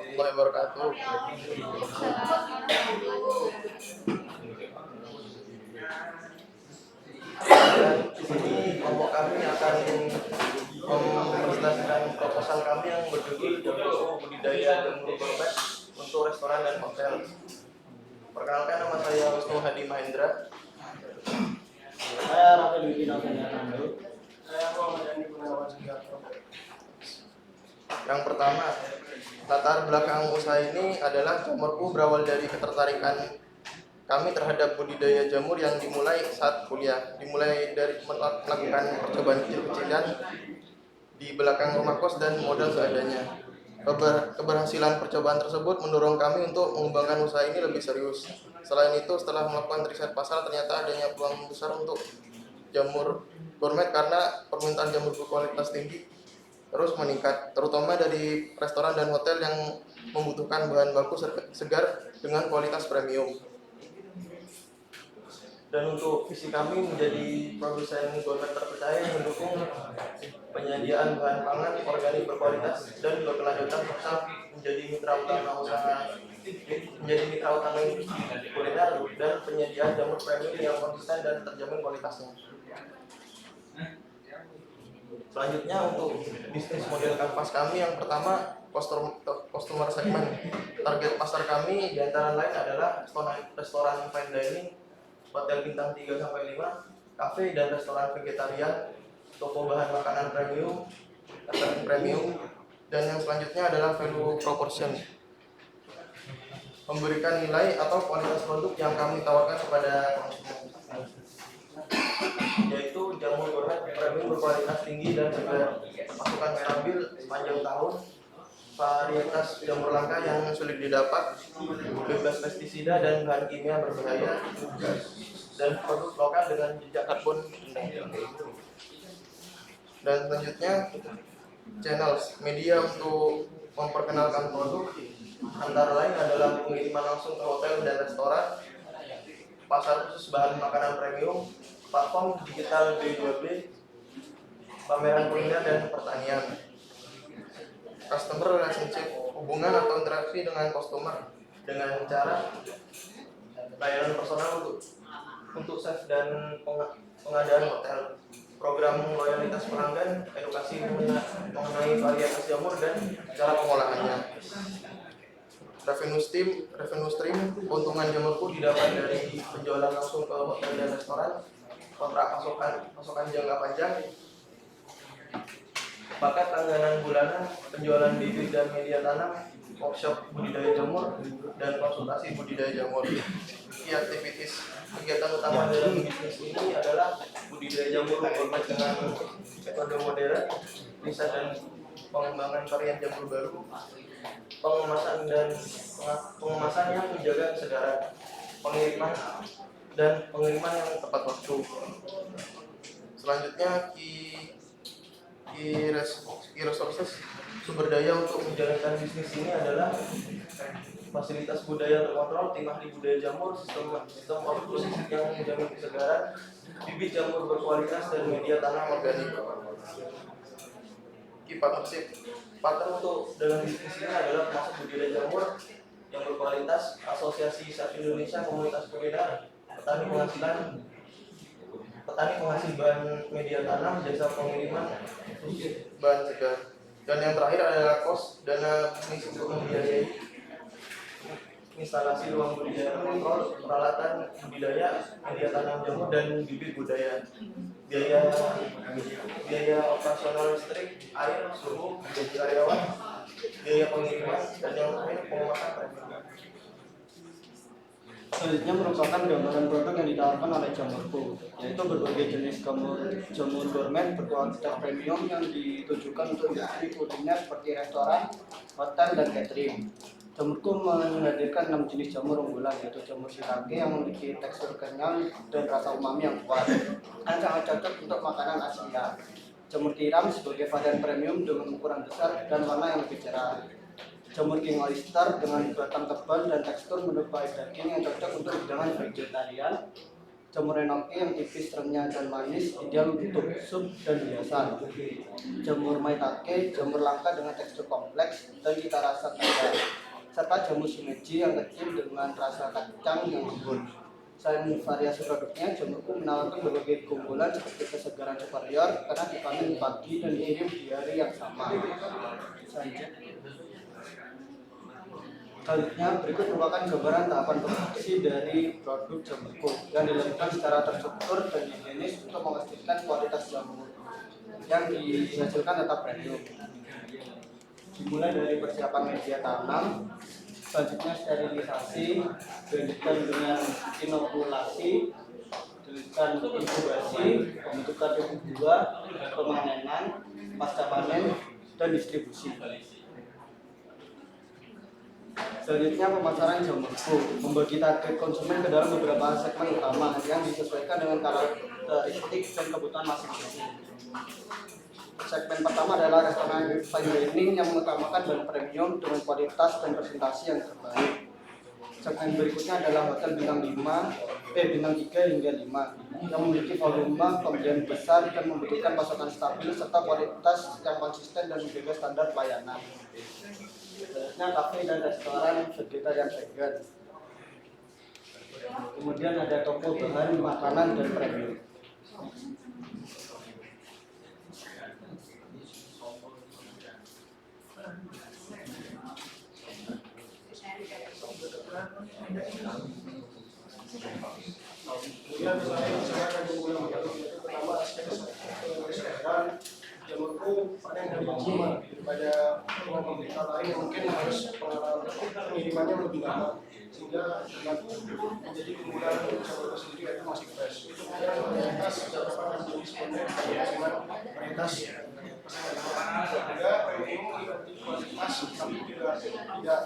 warahmatullahi wabarakatuh. Di sini kelompok kami akan mempresentasikan proposal kami yang berjudul Jamur Budidaya Jamur Gourmet untuk restoran dan hotel. Perkenalkan, nama saya Wisnu Hadi Mahendra. Saya Rafael Widina Tandu. Saya Muhammad Yani Gunawan Sugiarto. Yang pertama, latar belakang usaha ini adalah Jamurku berawal dari ketertarikan kami terhadap budidaya jamur yang dimulai saat kuliah. Dimulai dari melakukan percobaan kecil-kecilan di belakang rumah kos dan modal seadanya. Keberhasilan percobaan tersebut mendorong kami untuk mengembangkan usaha ini lebih serius. Selain itu, setelah melakukan riset pasar, ternyata adanya peluang besar untuk jamur gourmet karena permintaan jamur berkualitas tinggi terus meningkat, terutama dari restoran dan hotel yang membutuhkan bahan baku segar dengan kualitas premium. Dan untuk visi kami menjadi produsen gourmet terpercaya yang mendukung penyediaan bahan pangan organik berkualitas dan berkelanjutan serta menjadi mitra utama industri kuliner dan penyediaan jamur premium yang konsisten dan terjamin kualitasnya. Selanjutnya, untuk bisnis model kanvas kami, yang pertama customer segment. Target pasar kami di antara lain adalah restoran fine dining, hotel bintang 3-5, kafe dan restoran vegetarian, toko bahan makanan premium, dan yang selanjutnya adalah value proportion. Memberikan nilai atau kualitas produk yang kami tawarkan kepada konsumen, yaitu jamur gourmet premium berkualitas tinggi dan segar, pasokan stabil sepanjang tahun, varietas jamur langka yang sulit didapat, bebas pestisida dan bahan kimia berbahaya, dan produk lokal dengan jejak karbon rendah. Dan selanjutnya, channels media untuk memperkenalkan produk antara lain adalah pengiriman langsung ke hotel dan restoran, pasar khusus bahan makanan premium, platform digital B2B, pameran kuliner dan pertanian. Customer relationship, hubungan atau interaksi dengan customer dengan cara layanan personal untuk chef dan pengadaan hotel, program loyalitas pelanggan, edukasi mengenai varietas jamur dan cara pengolahannya. Revenue stream, keuntungan jamurku didapat dari penjualan langsung ke hotel dan restoran, kontrak pasokan jangka panjang, paket langganan bulanan, penjualan bibit dan media tanam, workshop budidaya jamur, dan konsultasi budidaya jamur. Kegiatan utama dalam bisnis ini adalah budidaya jamur gourmet dengan metode modern, riset dan pengembangan varian jamur baru, pengemasan yang menjaga kesegaran, pengiriman yang tepat waktu. Selanjutnya, key resources, sumber daya untuk menjalankan bisnis ini adalah fasilitas budaya terkontrol, tim ahli budaya jamur, sistem produksi yang menjamin kesegaran, bibit jamur berkualitas dan media tanam organik. Key partner untuk dalam bisnis ini adalah termasuk budidaya jamur yang berkualitas, Asosiasi Chef Indonesia, komunitas kuliner, petani penghasil bahan media tanam, jasa pengiriman bahan segar. Dan yang terakhir adalah dana bisnis untuk membiayai instalasi ruang budidaya kontrol, peralatan budidaya, media tanam jamur dan bibit budaya. Biaya operasional listrik, air, suhu, gaji karyawan, biaya pengiriman, dan yang terakhir pengemasan premium. Selanjutnya merupakan gambaran produk yang ditawarkan oleh Jamurku, yaitu berbagai jenis jamur gourmet berkualitas premium yang ditujukan untuk industri kuliner seperti restoran, hotel, dan catering. Jamurku menghadirkan 6 jenis jamur unggulan, yaitu jamur shiitake yang memiliki tekstur kenyal dan rasa umami yang kuat, dan sangat cocok untuk makanan Asia. Jamur tiram sebagai varian premium dengan ukuran besar dan warna yang lebih cerah. Jamur king oyster dengan batang tebal dan tekstur menyerupai daging yang cocok untuk hidangan vegetarian. Jamur enoki yang tipis, renyah, dan manis, ideal untuk sup dan hiasan. Jamur maitake, jamur langka dengan tekstur kompleks dan cita rasa kaya. Serta jamur shimeji yang kecil dengan rasa kacang yang lembut. Selain variasi produknya, jamurku menawarkan berbagai keunggulan seperti kesegaran superior karena dipanen pagi dan dikirim di hari yang sama. Selanjutnya, berikut merupakan gambaran tahapan produksi dari produk jamurku yang dilakukan secara terstruktur dan higienis untuk memastikan kualitas jamur yang dihasilkan tetap premium. Dimulai dari persiapan media tanam, selanjutnya sterilisasi, dilanjutkan dengan inokulasi, dilanjutkan inkubasi, pembentukan tubuh buah, pemanenan, pasca panen, dan distribusi. Selanjutnya pemasaran jamurku, membagi target konsumen ke dalam beberapa segmen utama yang disesuaikan dengan karakteristik dan kebutuhan masing-masing. Segmen pertama adalah restoran fine dining yang mengutamakan bahan premium dengan kualitas dan presentasi yang terbaik. Segmen berikutnya adalah hotel bintang 3 hingga 5 yang memiliki volume pembelian besar dan membutuhkan pasokan stabil serta kualitas yang konsisten dan menjaga standar pelayanan. Selanjutnya kafe dan restoran vegetarian vegan. Kemudian ada toko bahan makanan dan premium. Kemudian saya akan mengulang pertama aspek kesehatan jamurku panen dari lama daripada pemerintah lain yang mungkin harus pengirimannya lebih lama sehingga menjadi keunggulan jamurku sendiri itu masih fresh. Itu kemudian varietas beberapa jenis konten dengan varietas juga premium kualitas tapi juga tidak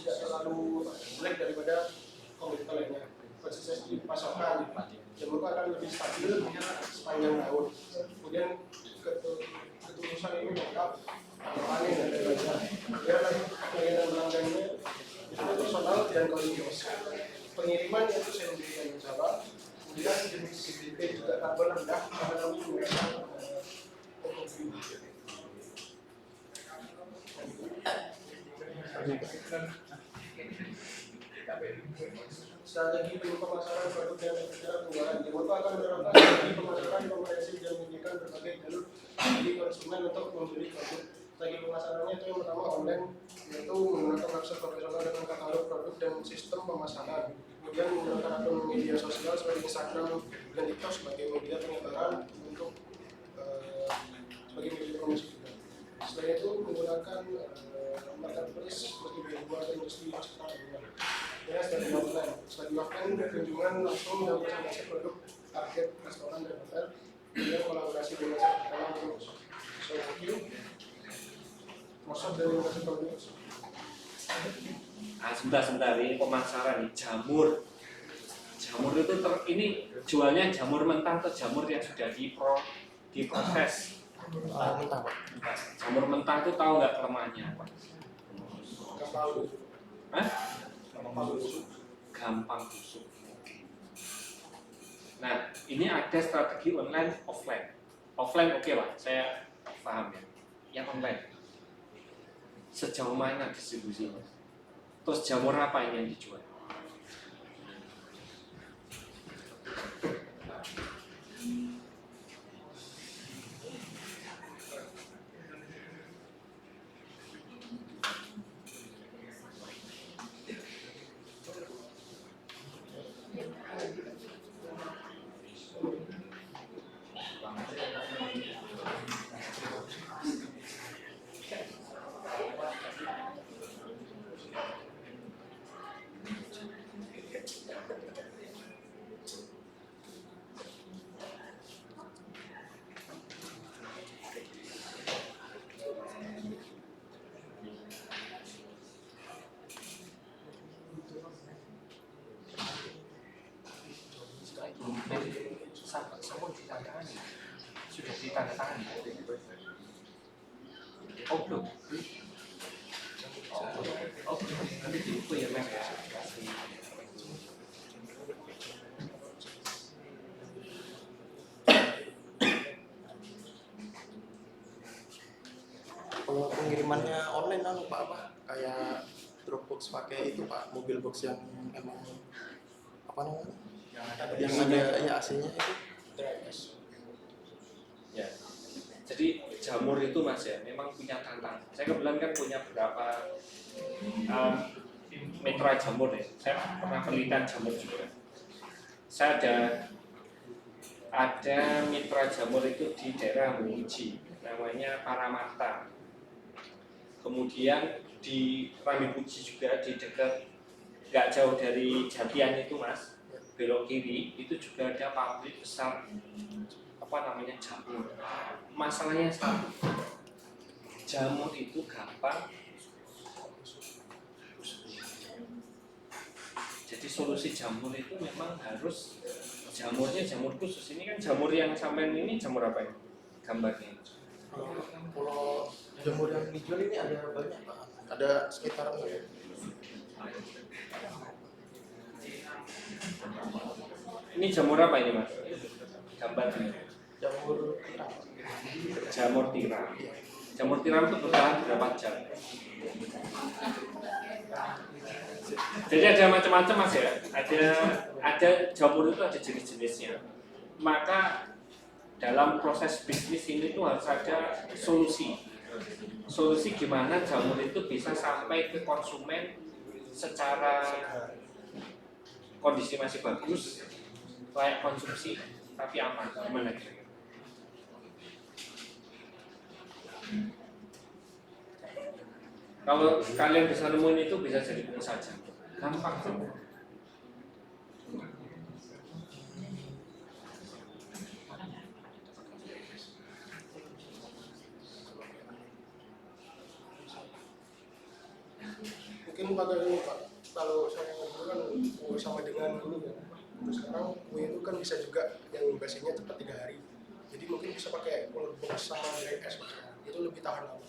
terlalu jelek daripada komoditas lainnya. Konsistensi pasokan jamurku akan lebih stabil sepanjang tahun. Kemudian ketulusan ini lengkap panen dan lain-lainnya. Kemudian pelayanan pelanggannya itu personal dan komunitas. Pengiriman itu sendiri yang menjawab. Kemudian jenis juga karbon rendah karena kami menggunakan strategi pemasaran produk yang berbicara tunggalan. Jamurku akan menerapkan strategi pemasaran komprehensif dan menyediakan berbagai jalur bagi konsumen untuk membeli produk. Strategi pemasarannya itu yang pertama online, yaitu menggunakan website profesional dengan katalog produk dan sistem pemasaran. Kemudian menggunakan akun media sosial seperti Instagram dan TikTok sebagai media penyebaran untuk sebagai media promosi juga. Selain itu menggunakan marketplace seperti Billboard atau industri hospital juga. Ya, strategi offline kunjungan langsung dan presentasi produk target restoran dan hotel, kemudian kolaborasi dengan sektor terus. So thank you. Masuk dari industri produk. Sebentar ini pemasaran nih, jamur itu ini jualnya jamur mentah atau jamur yang sudah diproses? Mentah, Pak. Jamur mentah itu tahu nggak kelemahannya apa? Hah? Gampang busuk. Nah, ini ada strategi online offline. Offline oke lah, saya paham ya. Yang online sejauh mana distribusinya? Terus jamur apa ini yang dijual? Sudah ditandatangani. Oh belum. Oh belum. Nanti dibuku ya Mas ya. kayak truk box pakai itu Pak, mobil box yang emang apa namanya? Yang ada ya AC-nya itu. Ya. Jadi jamur itu Mas ya, memang punya tantangan. Saya kebetulan kan punya beberapa mitra jamur ya. Saya pernah penelitian jamur juga. Saya ada mitra jamur itu di daerah Muji, namanya Paramata. Kemudian di Ramipuji juga di dekat nggak jauh dari Jatian itu Mas, belok kiri itu juga ada pabrik besar apa namanya jamur. Masalahnya satu, jamur itu gampang. Jadi solusi jamur itu memang harus jamurnya jamur khusus. Ini kan jamur yang sampai ini jamur apa ini? Gambarnya. Kalau jamur yang dijual ini ada banyak Pak. Ada sekitar Ini jamur apa ini Mas? Gambarnya. jamur tiram. Jamur tiram. Jamur tiram itu bertahan berapa jam? Jadi ada macam-macam Mas ya. Ada jamur itu ada jenis-jenisnya. Maka dalam proses bisnis ini tuh harus ada solusi. Solusi gimana jamur itu bisa sampai ke konsumen secara kondisi masih bagus, layak konsumsi, tapi aman. Gimana kira-kira? Kalau kalian bisa nemuin itu bisa jadi pengusaha jamur. Gampang tuh. Mungkin pada ini Pak, kalau saya ngobrol kan kue sama dengan dulu ya. Terus sekarang kue itu kan bisa juga yang basinya cepat 3 hari. Jadi mungkin bisa pakai cooler box sama dry es Pak. Itu lebih tahan lama.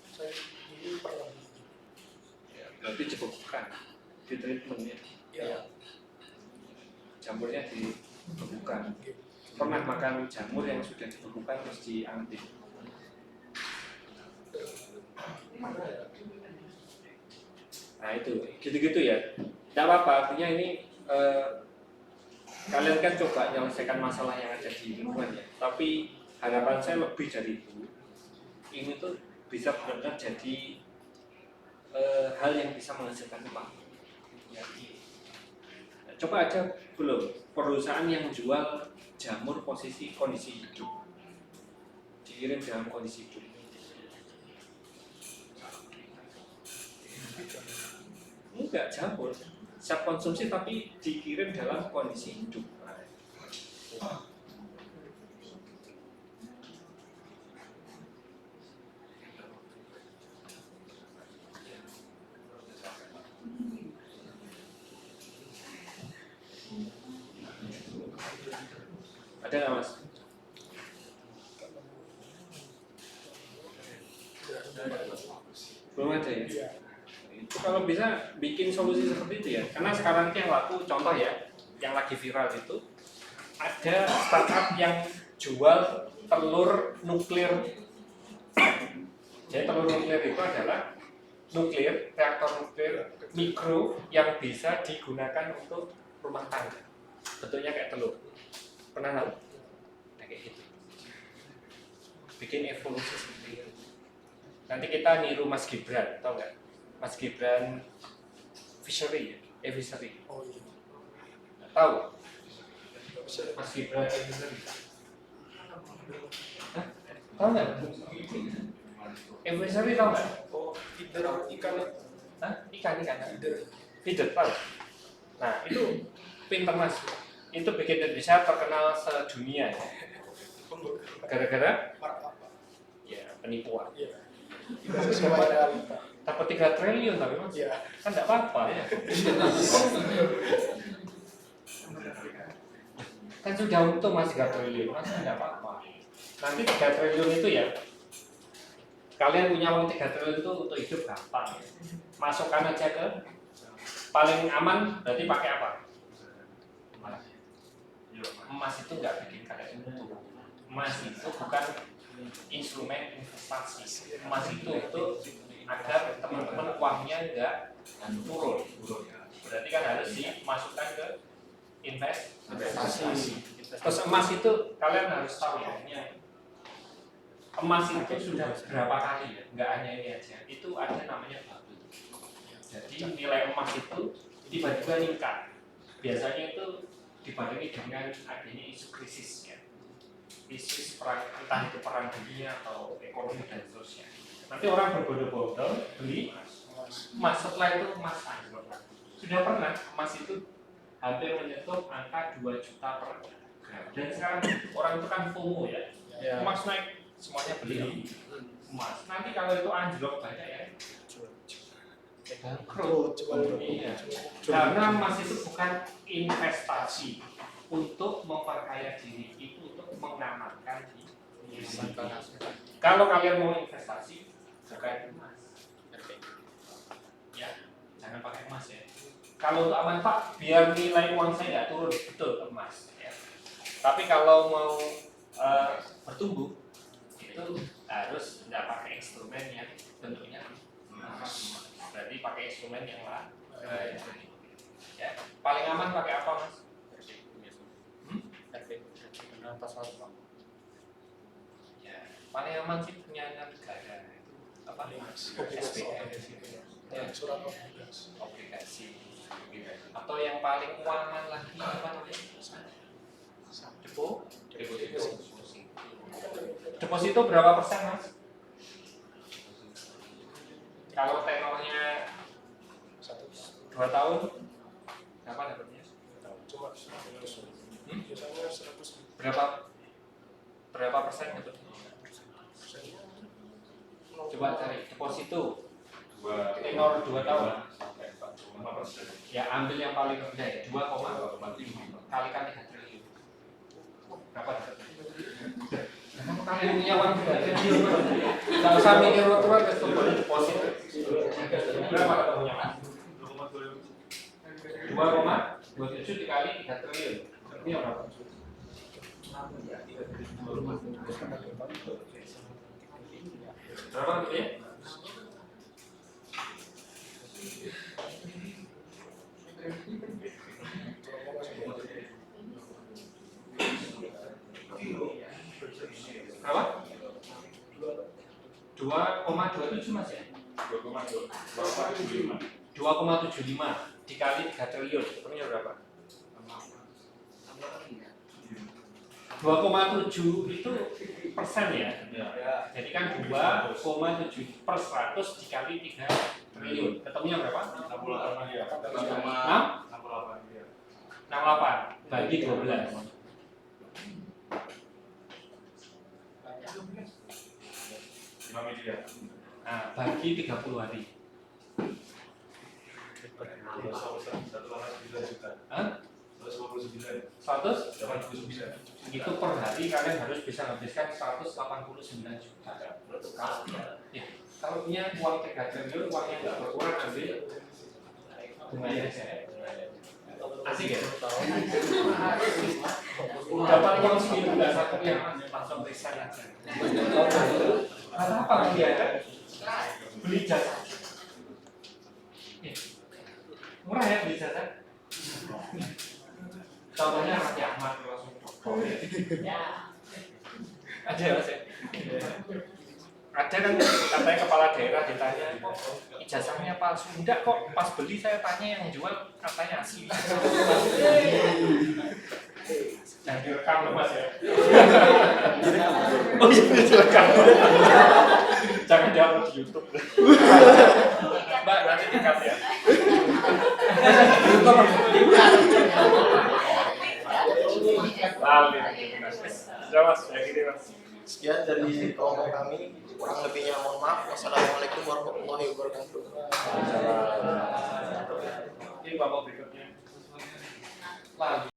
Saya dulu pernah beli. Berarti cukup bukan di treatment ya. Ya. Jamurnya dibekukan. Pernah makan jamur yang sudah dibekukan terus dianti? Nah itu, gitu-gitu ya. Tidak apa-apa, artinya ini kalian kan coba menyelesaikan masalah yang ada di lingkungan ya. Tapi harapan saya lebih dari itu. Ini tuh bisa benar-benar jadi hal yang bisa menghasilkan uang. Ya. Coba aja belum perusahaan yang jual jamur kondisi hidup, dikirim dalam kondisi hidup. Enggak jamur, siap konsumsi tapi dikirim dalam kondisi hidup. Ada nggak Mas? Belum ada ya? Itu kalau bisa bikin solusi seperti itu ya. Karena sekarang yang laku, contoh ya, yang lagi viral itu ada startup yang jual telur nuklir. Jadi telur nuklir itu adalah reaktor nuklir mikro yang bisa digunakan untuk rumah tangga. Bentuknya kayak telur. Pernah tahu? Nah, kayak gitu. Bikin evolusi seperti itu. Nanti kita niru Mas Gibran, tahu nggak? Mas Gibran Fishery ya? Fishery. Oh iya. Tahu? Mas Gibran Fishery. Hah? Tahu nggak? Fishery tahu nggak? Oh, feeder ikan. Hah? Ikan. Feeder. Feeder, tahu? Nah, itu pinter Mas. Itu bikin Indonesia terkenal sedunia ya. Gara-gara ya penipuan. Iya. Tidak sesuai realita. Dapat 3 triliun tapi Mas. Iya. Kan enggak apa-apa ya. Kan sudah untung Mas 3 triliun, Mas enggak apa-apa. Nanti 3 triliun itu ya, kalian punya uang 3 triliun itu untuk hidup gampang ya. Masukkan aja ke paling aman, berarti pakai apa? Emas itu nggak bikin kalian untung. Emas itu bukan instrumen investasi. Emas itu untuk agar teman-teman uangnya enggak turun. Berarti kan harus dimasukkan ke investasi. Terus emas itu kalian harus tahu ya, emas itu sudah berapa kali ya, nggak hanya ini aja. Itu ada namanya bubble. Jadi nilai emas itu tiba-tiba meningkat. Biasanya itu dibarengi dengan adanya isu krisis ya. Isu perang, entah itu perang dunia atau ekonomi dan seterusnya. Nanti orang berbondong-bondong beli emas, setelah itu emas anjlok. Sudah pernah emas itu hampir menyentuh angka 2 juta per gram. Dan sekarang orang itu kan FOMO ya. Emas naik, semuanya beli emas. Nanti kalau itu anjlok banyak ya. Bangkrut. Iya. Karena emas itu bukan investasi untuk memperkaya diri, itu untuk mengamankan diri. Kalau kalian mau investasi, pakai emas. Ya, jangan pakai emas ya. Kalau untuk aman Pak, biar nilai uang saya nggak turun, betul emas. Ya. Tapi kalau mau bertumbuh, itu harus tidak pakai instrumen yang bentuknya emas. Berarti pakai instrumen yang lain. Ya, paling aman pakai apa Mas? Ya, paling aman sih punya negara itu apa? SPM. Ya, surat obligasi. Atau yang paling aman lagi apa namanya? Deposito berapa persen Mas? Kalau tenornya 2 tahun, berapa dapatnya? Cuma 100. Biasanya 100. Berapa persen dapatnya? Coba cari deposito tenor 2 tahun. Ya ambil yang paling rendah ya, 2,5 kalikan 3 triliun. Berapa dapatnya? Kalian punya uang 3 triliun. Kalau usah mikir rotuan ke deposito. Berapa ketemunya Mas? 2,27 dikali 3 triliun. Ini berapa? Berapa gitu ya? Berapa? 2,27 Mas ya? 2,75 dikali 3 triliun. Hitungnya berapa? 2,7 itu persen ya? Jadi kan 2,7 per 100 dikali 3 triliun. Ketemunya berapa? 68 bagi 12. Nah, bagi 30 hari. Hah? 100? Itu per hari kalian harus bisa habiskan 189 juta. Ya, kalau punya uang 3 triliun, uangnya nggak berkurang, ambil bunganya aja. Asik ya? Dapat uang seminggu nggak 1 yang langsung resign aja. Kata apa dia? Beli jasa. Murah ya beli jasa? Contohnya Raja Ahmad langsung ada Mas ya? Ada kan katanya kepala daerah ditanya kok ijazahnya palsu, enggak kok pas beli saya tanya yang jual katanya asli. Jangan direkam loh Mas ya. Oh iya direkam. Jangan diupload di YouTube. Mbak nanti dikat ya. Sekian dari kelompok kami, kurang lebihnya mohon maaf. Wassalamualaikum warahmatullahi wabarakatuh. Ini bapak berikutnya. Lagi.